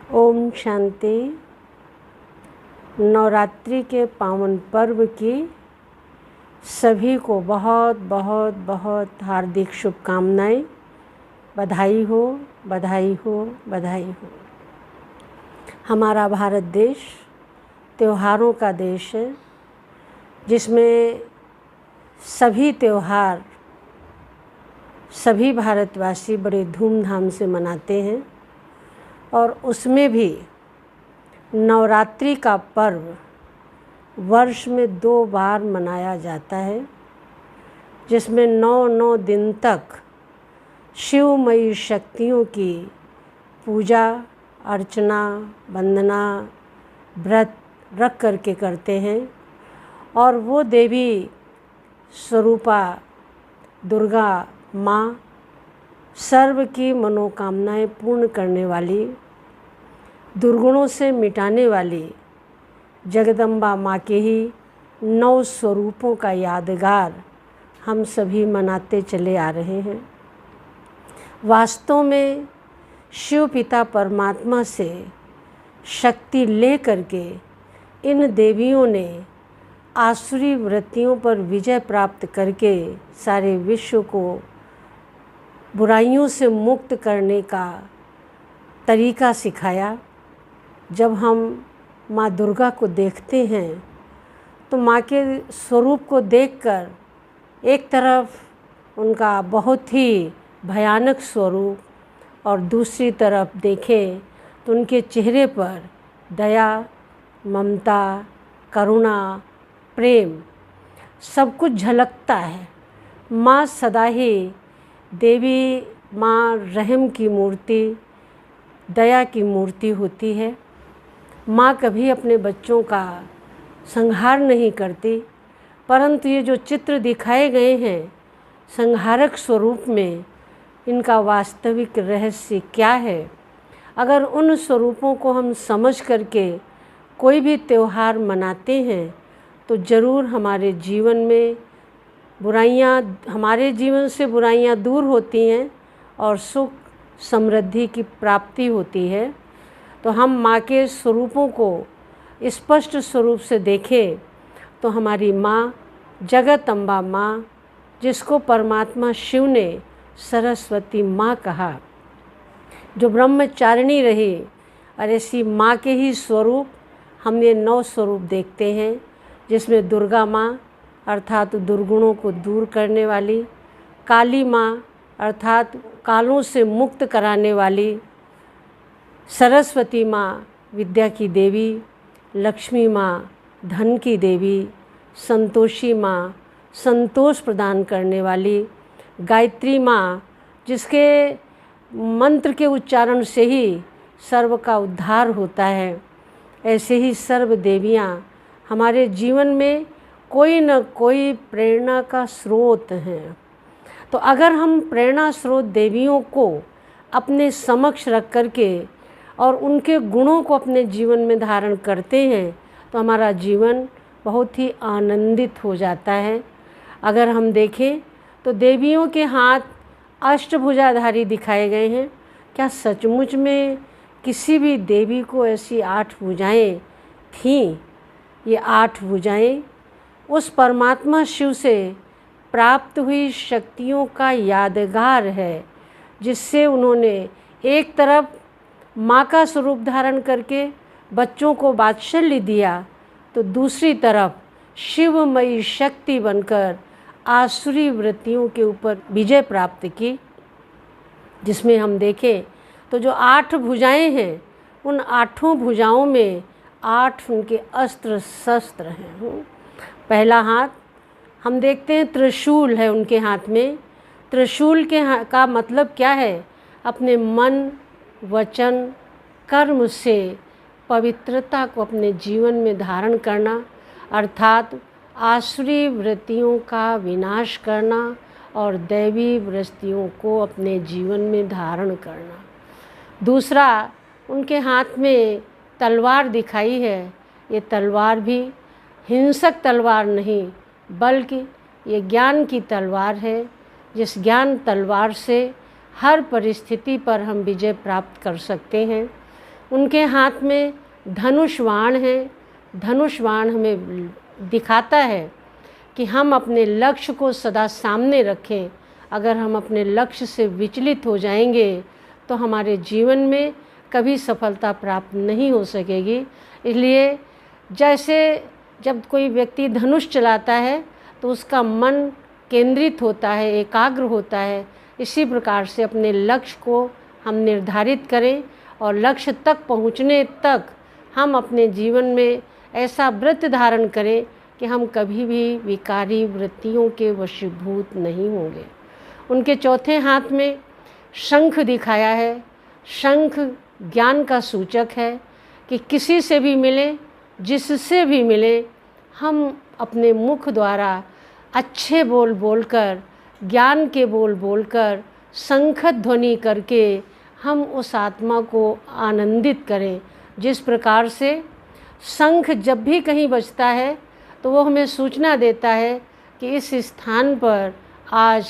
ओम शांति। नवरात्रि के पावन पर्व की सभी को बहुत बहुत बहुत हार्दिक शुभकामनाएं। बधाई हो, बधाई हो, बधाई हो। हमारा भारत देश त्योहारों का देश है, जिसमें सभी त्योहार सभी भारतवासी बड़े धूमधाम से मनाते हैं। और उसमें भी नवरात्रि का पर्व वर्ष में 2 बार मनाया जाता है, जिसमें 9 दिन तक शिवमयी शक्तियों की पूजा अर्चना वंदना व्रत रख करके करते हैं। और वो देवी स्वरूपा दुर्गा माँ सर्व की मनोकामनाएं पूर्ण करने वाली, दुर्गुणों से मिटाने वाली जगदम्बा माँ के ही 9 स्वरूपों का यादगार हम सभी मनाते चले आ रहे हैं। वास्तव में शिव पिता परमात्मा से शक्ति ले करके इन देवियों ने आसुरी वृत्तियों पर विजय प्राप्त करके सारे विश्व को बुराइयों से मुक्त करने का तरीका सिखाया। जब हम माँ दुर्गा को देखते हैं तो माँ के स्वरूप को देखकर एक तरफ उनका बहुत ही भयानक स्वरूप और दूसरी तरफ देखें तो उनके चेहरे पर दया, ममता, करुणा, प्रेम सब कुछ झलकता है। माँ सदा ही देवी माँ रहम की मूर्ति, दया की मूर्ति होती है। माँ कभी अपने बच्चों का संहार नहीं करती, परंतु ये जो चित्र दिखाए गए हैं संहारक स्वरूप में, इनका वास्तविक रहस्य क्या है? अगर उन स्वरूपों को हम समझ करके कोई भी त्योहार मनाते हैं तो ज़रूर हमारे जीवन में हमारे जीवन से बुराइयां दूर होती हैं और सुख समृद्धि की प्राप्ति होती है। तो हम माँ के स्वरूपों को स्पष्ट स्वरूप से देखें तो हमारी माँ जगदम्बा माँ, जिसको परमात्मा शिव ने सरस्वती माँ कहा, जो ब्रह्मचारिणी रही, और ऐसी माँ के ही स्वरूप हम ये 9 स्वरूप देखते हैं, जिसमें दुर्गा माँ अर्थात दुर्गुणों को दूर करने वाली, काली माँ अर्थात कालों से मुक्त कराने वाली, सरस्वती माँ विद्या की देवी, लक्ष्मी माँ धन की देवी, संतोषी माँ संतोष प्रदान करने वाली, गायत्री माँ जिसके मंत्र के उच्चारण से ही सर्व का उद्धार होता है। ऐसे ही सर्व देवियाँ हमारे जीवन में कोई न कोई प्रेरणा का स्रोत हैं। तो अगर हम प्रेरणा स्रोत देवियों को अपने समक्ष रख करके और उनके गुणों को अपने जीवन में धारण करते हैं तो हमारा जीवन बहुत ही आनंदित हो जाता है। अगर हम देखें तो देवियों के हाथ अष्टभुजाधारी दिखाए गए हैं। क्या सचमुच में किसी भी देवी को ऐसी 8 भुजाएं थीं? ये 8 भुजाएं उस परमात्मा शिव से प्राप्त हुई शक्तियों का यादगार है, जिससे उन्होंने एक तरफ माँ का स्वरूप धारण करके बच्चों को वात्सल्य दिया, तो दूसरी तरफ शिवमयी शक्ति बनकर आसुरी वृत्तियों के ऊपर विजय प्राप्त की। जिसमें हम देखें तो जो 8 भुजाएं हैं, उन 8 भुजाओं में 8 उनके अस्त्र शस्त्र हैं। पहला हाथ हम देखते हैं त्रिशूल है उनके हाथ में। त्रिशूल का मतलब क्या है? अपने मन, वचन, कर्म से पवित्रता को अपने जीवन में धारण करना, अर्थात आसुरी वृत्तियों का विनाश करना और दैवी वृत्तियों को अपने जीवन में धारण करना। दूसरा, उनके हाथ में तलवार दिखाई है। ये तलवार भी हिंसक तलवार नहीं, बल्कि ये ज्ञान की तलवार है, जिस ज्ञान तलवार से हर परिस्थिति पर हम विजय प्राप्त कर सकते हैं। उनके हाथ में धनुष बाण है। धनुष बाण हमें दिखाता है कि हम अपने लक्ष्य को सदा सामने रखें। अगर हम अपने लक्ष्य से विचलित हो जाएंगे तो हमारे जीवन में कभी सफलता प्राप्त नहीं हो सकेगी। इसलिए जैसे जब कोई व्यक्ति धनुष चलाता है तो उसका मन केंद्रित होता है, एकाग्र होता है। इसी प्रकार से अपने लक्ष्य को हम निर्धारित करें और लक्ष्य तक पहुँचने तक हम अपने जीवन में ऐसा व्रत धारण करें कि हम कभी भी विकारी वृत्तियों के वशीभूत नहीं होंगे। उनके चौथे हाथ में शंख दिखाया है। शंख ज्ञान का सूचक है कि किसी से भी मिले, जिससे भी मिले, हम अपने मुख द्वारा अच्छे बोल बोलकर, ज्ञान के बोल बोलकर, शंख ध्वनि करके हम उस आत्मा को आनंदित करें। जिस प्रकार से शंख जब भी कहीं बजता है तो वो हमें सूचना देता है कि इस स्थान पर आज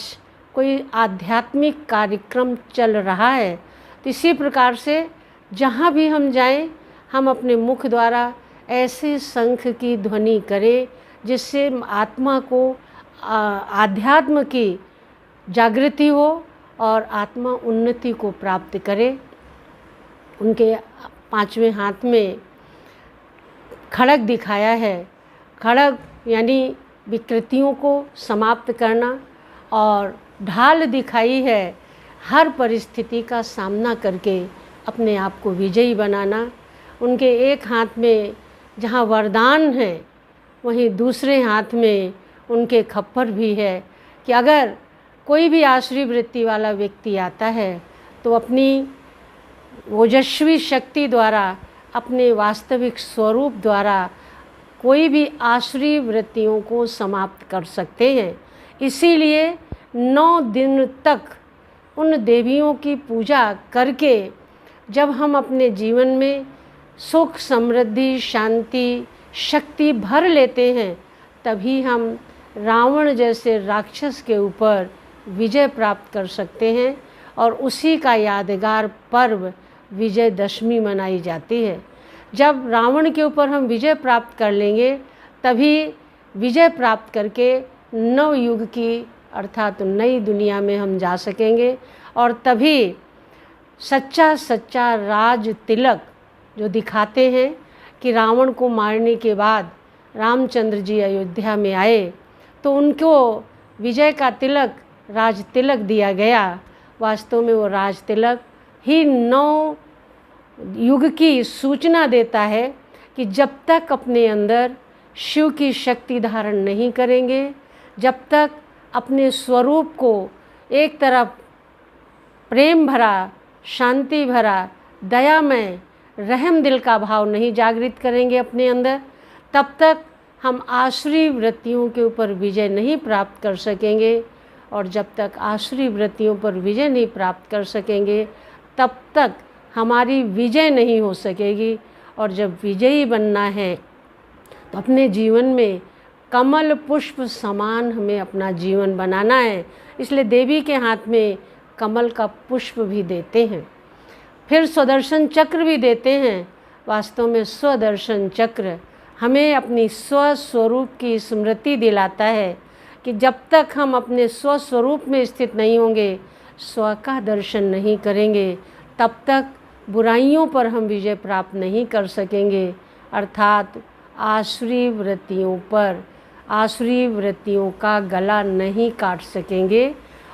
कोई आध्यात्मिक कार्यक्रम चल रहा है। तो इसी प्रकार से जहाँ भी हम जाएं, हम अपने मुख द्वारा ऐसे शंख की ध्वनि करें जिससे आत्मा को आध्यात्म की जागृति हो और आत्मा उन्नति को प्राप्त करे। उनके पांचवें हाथ में खड़ग दिखाया है। खड़ग यानी विकृतियों को समाप्त करना, और ढाल दिखाई है हर परिस्थिति का सामना करके अपने आप को विजयी बनाना। उनके एक हाथ में जहाँ वरदान है, वहीं दूसरे हाथ में उनके खप्पर भी है कि अगर कोई भी आसुरी वृत्ति वाला व्यक्ति आता है तो अपनी ओजस्वी शक्ति द्वारा, अपने वास्तविक स्वरूप द्वारा कोई भी आसुरी वृत्तियों को समाप्त कर सकते हैं। इसीलिए 9 दिन तक उन देवियों की पूजा करके जब हम अपने जीवन में सुख, समृद्धि, शांति, शक्ति भर लेते हैं, तभी हम रावण जैसे राक्षस के ऊपर विजय प्राप्त कर सकते हैं। और उसी का यादगार पर्व विजयदशमी मनाई जाती है। जब रावण के ऊपर हम विजय प्राप्त कर लेंगे, तभी विजय प्राप्त करके नव युग की अर्थात नई दुनिया में हम जा सकेंगे। और तभी सच्चा राज तिलक जो दिखाते हैं कि रावण को मारने के बाद रामचंद्र जी अयोध्या में आए तो उनको विजय का तिलक, राज तिलक दिया गया। वास्तव में वो राज तिलक ही 9 युग की सूचना देता है कि जब तक अपने अंदर शिव की शक्ति धारण नहीं करेंगे, जब तक अपने स्वरूप को एक तरफ प्रेम भरा, शांति भरा, दयामय, रहम दिल का भाव नहीं जागृत करेंगे अपने अंदर, तब तक हम आसुरी वृत्तियों के ऊपर विजय नहीं प्राप्त कर सकेंगे। और जब तक आसुरी वृत्तियों पर विजय नहीं प्राप्त कर सकेंगे, तब तक हमारी विजय नहीं हो सकेगी। और जब विजयी बनना है तो अपने जीवन में कमल पुष्प समान हमें अपना जीवन बनाना है। इसलिए देवी के हाथ में कमल का पुष्प भी देते हैं, फिर स्वदर्शन चक्र भी देते हैं। वास्तव में स्वदर्शन चक्र हमें अपनी स्वस्वरूप की स्मृति दिलाता है कि जब तक हम अपने स्वस्वरूप में स्थित नहीं होंगे, स्व का दर्शन नहीं करेंगे, तब तक बुराइयों पर हम विजय प्राप्त नहीं कर सकेंगे। अर्थात आसुरी वृत्तियों पर, आसुरी वृत्तियों का गला नहीं काट सकेंगे।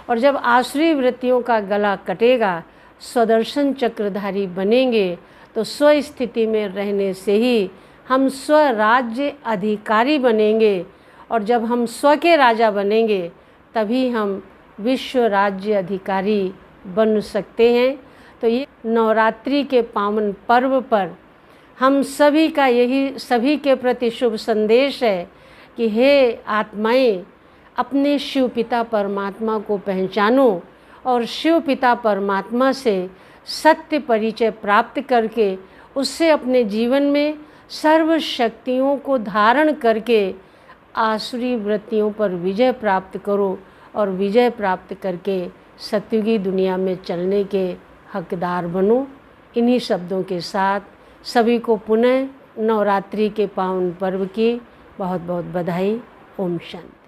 और जब आसुरी वृत्तियों का गला कटेगा, स्वदर्शन चक्रधारी बनेंगे, तो स्व स्थिति में रहने से ही हम स्वराज्य अधिकारी बनेंगे। और जब हम स्व के राजा बनेंगे, तभी हम विश्व राज्य अधिकारी बन सकते हैं। तो ये नवरात्रि के पावन पर्व पर हम सभी का यही सभी के प्रति शुभ संदेश है कि हे आत्माएं, अपने शिव पिता परमात्मा को पहचानो और शिव पिता परमात्मा से सत्य परिचय प्राप्त करके उससे अपने जीवन में सर्व शक्तियों को धारण करके आसुरी वृत्तियों पर विजय प्राप्त करो और विजय प्राप्त करके सतयुगी दुनिया में चलने के हकदार बनो। इन्हीं शब्दों के साथ सभी को पुनः नवरात्रि के पावन पर्व की बहुत बहुत बधाई। ओम शांति।